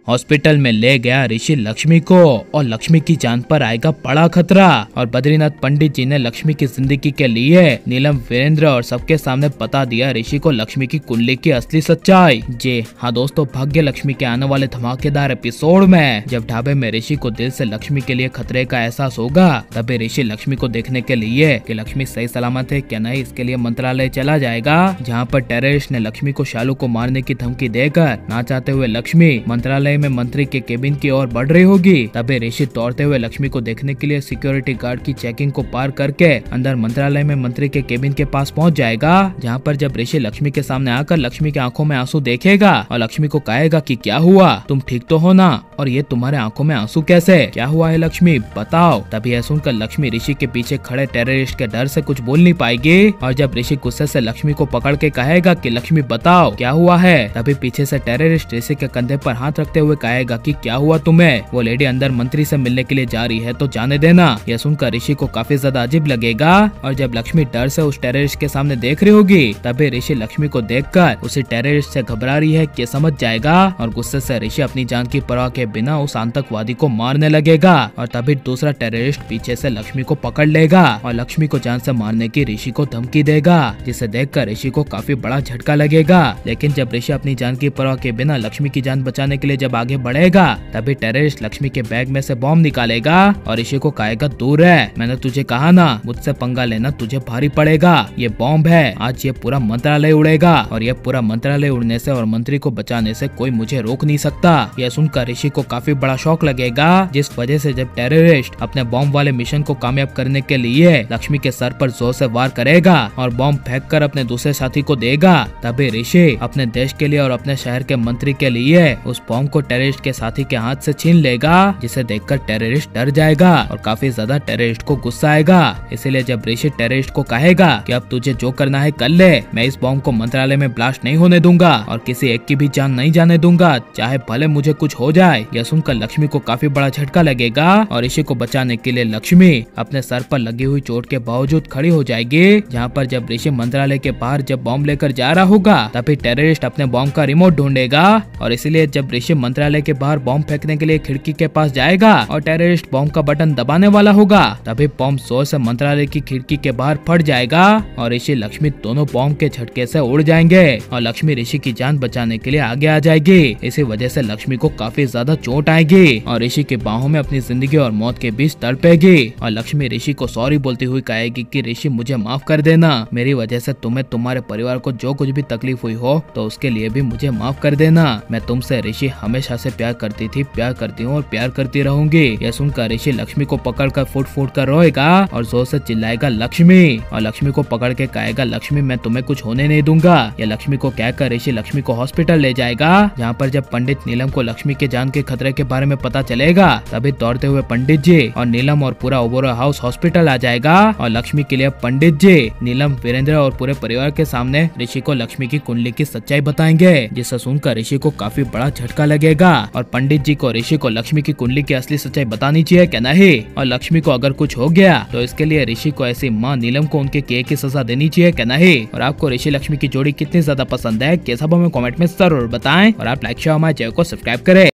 Hospital में ले गया ऋषि लक्ष्मी को और लक्ष्मी की जान पर आएगा बड़ा खतरा। और बद्रीनाथ पंडित जी ने लक्ष्मी की जिंदगी के लिए नीलम, वीरेंद्र और सबके सामने बता दिया ऋषि को लक्ष्मी की कुंडली की असली सच्चाई। जी हाँ दोस्तों, भाग्य लक्ष्मी के आने वाले धमाकेदार एपिसोड में जब ढाबे में ऋषि को दिल से लक्ष्मी के लिए खतरे का एहसास होगा, तभी ऋषि लक्ष्मी को देखने के लिए कि लक्ष्मी सही सलामत है क्या नहीं, इसके लिए मंत्रालय चला जाएगा, जहाँ पर टेररिस्ट ने लक्ष्मी को शालू को मारने की धमकी देकर ना चाहते हुए लक्ष्मी मंत्रालय में मंत्री के केबिन की ओर बढ़ रही होगी। तभी ऋषि दौड़ते हुए लक्ष्मी को देखने के लिए सिक्योरिटी गार्ड की चेकिंग को पार करके अंदर मंत्रालय में मंत्री के केबिन के पास पहुंच जाएगा, जहां पर जब ऋषि लक्ष्मी के सामने आकर लक्ष्मी की आंखों में आंसू देखेगा और लक्ष्मी को कहेगा कि क्या हुआ, तुम ठीक तो हो ना, और ये तुम्हारे आंखों में आंसू कैसे, क्या हुआ है लक्ष्मी बताओ। तभी यह सुनकर लक्ष्मी ऋषि के पीछे खड़े टेररिस्ट के डर से कुछ बोल नहीं पाएगी। और जब ऋषि गुस्से से लक्ष्मी को पकड़ के कहेगा कि लक्ष्मी बताओ क्या हुआ है, तभी पीछे से टेररिस्ट ऋषि के कंधे पर हाथ रखते हुए कहेगा कि क्या हुआ तुम्हें, वो लेडी अंदर मंत्री से मिलने के लिए जा रही है तो जाने देना। यह सुनकर ऋषि को काफी ज्यादा अजीब लगेगा। और जब लक्ष्मी डर से उस टेररिस्ट के सामने देख रही होगी, तभी ऋषि लक्ष्मी को देखकर उसे टेररिस्ट से घबरा रही है कि समझ जाएगा और गुस्से से ऋषि अपनी जान की परवाह के बिना उस आतंकवादी को मारने लगेगा। और तभी दूसरा टेररिस्ट पीछे से लक्ष्मी को पकड़ लेगा और लक्ष्मी को जान से मारने की ऋषि को धमकी देगा, जिसे देखकर ऋषि को काफी बड़ा झटका लगेगा। लेकिन जब ऋषि अपनी जान की परवाह के बिना लक्ष्मी की जान बचाने के लिए जब आगे बढ़ेगा, तभी टेररिस्ट लक्ष्मी के बैग में से बॉम्ब निकालेगा और ऋषि को कहेगा दूर है, मैंने तुझे कहा ना, मुझसे पंगा लेना तुझे भारी पड़ेगा, ये बॉम्ब है, आज ये पूरा मंत्रालय उड़ेगा और ये पूरा मंत्रालय उड़ने से और मंत्री को बचाने से कोई मुझे रोक नहीं सकता। यह सुनकर ऋषि को काफी बड़ा शौक लगेगा, जिस वजह से जब टेररिस्ट अपने बॉम्ब वाले मिशन को कामयाब करने के लिए लक्ष्मी के सर पर जोर से वार करेगा और बॉम्ब फेंक कर अपने दूसरे साथी को देगा, तभी ऋषि अपने देश के लिए और अपने शहर के मंत्री के लिए उस बॉम्ब को टेररिस्ट के साथी के हाथ से छीन लेगा, जिसे देखकर टेररिस्ट डर जाएगा और काफी ज्यादा टेररिस्ट को गुस्सा आएगा। इसीलिए जब ऋषि टेररिस्ट को कहेगा कि अब तुझे जो करना है कर ले, मैं इस बॉम्ब को मंत्रालय में ब्लास्ट नहीं होने दूंगा और किसी एक की भी जान नहीं जाने दूंगा, चाहे भले मुझे कुछ हो जाए। यह सुनकर लक्ष्मी को काफी बड़ा झटका लगेगा और ऋषि को बचाने के लिए लक्ष्मी अपने सर पर लगी हुई चोट के बावजूद खड़ी हो जाएगी। जहाँ पर जब ऋषि मंत्रालय के बाहर जब बॉम्ब लेकर जा रहा होगा, तभी टेररिस्ट अपने बॉम्ब का रिमोट ढूंढेगा और इसीलिए जब ऋषि मंत्रालय के बाहर बॉम्ब फेंकने के लिए खिड़की के पास जाएगा और टेररिस्ट बॉम्ब का बटन दबाने वाला होगा, तभी बॉम्ब जोर से मंत्रालय की खिड़की के बाहर फट जाएगा और ऋषि लक्ष्मी दोनों बॉम्ब के झटके से उड़ जाएंगे और लक्ष्मी ऋषि की जान बचाने के लिए आगे आ जाएगी। इसी वजह से लक्ष्मी को काफी ज्यादा चोट आएगी और ऋषि की बाहों में अपनी जिंदगी और मौत के बीच तड़पेगी और लक्ष्मी ऋषि को सॉरी बोलती हुई कहेगी कि ऋषि मुझे माफ कर देना, मेरी वजह से तुम्हें तुम्हारे परिवार को जो कुछ भी तकलीफ हुई हो तो उसके लिए भी मुझे माफ कर देना। मैं तुमसे ऋषि हमेशा से प्यार करती थी, प्यार करती हूँ और प्यार करती रहूंगी। यह सुनकर ऋषि लक्ष्मी को पकड़कर फुट फुट कर रोएगा और जोर से चिल्लाएगा लक्ष्मी, और लक्ष्मी को पकड़ के कहेगा लक्ष्मी मैं तुम्हें कुछ होने नहीं दूंगा। यह लक्ष्मी को कहकर ऋषि लक्ष्मी को हॉस्पिटल ले जाएगा, जहाँ पर जब पंडित नीलम को लक्ष्मी के जान के खतरे के बारे में पता चलेगा, तभी दौड़ते हुए पंडित जी और नीलम और पूरा ओबेरॉय हाउस हॉस्पिटल आ जाएगा और लक्ष्मी के लिए पंडित जी, नीलम, वीरेंद्र और पूरे परिवार के सामने ऋषि को लक्ष्मी की कुंडली की सच्चाई बताएंगे, जिसे सुनकर ऋषि को काफी बड़ा झटका लगेगा और पंडित जी को ऋषि को लक्ष्मी की कुंडली की असली सच्चाई बतानी चाहिए क्या नहीं, और लक्ष्मी को अगर कुछ हो गया तो इसके लिए ऋषि को ऐसी माँ नीलम को उनके किए की सजा देनी चाहिए क्या नहीं। और आपको ऋषि लक्ष्मी की जोड़ी कितनी ज्यादा पसंद है, कैसा हमें कमेंट में जरूर बताएं और आप लाइक शेयर हमारे चैनल को सब्सक्राइब करें।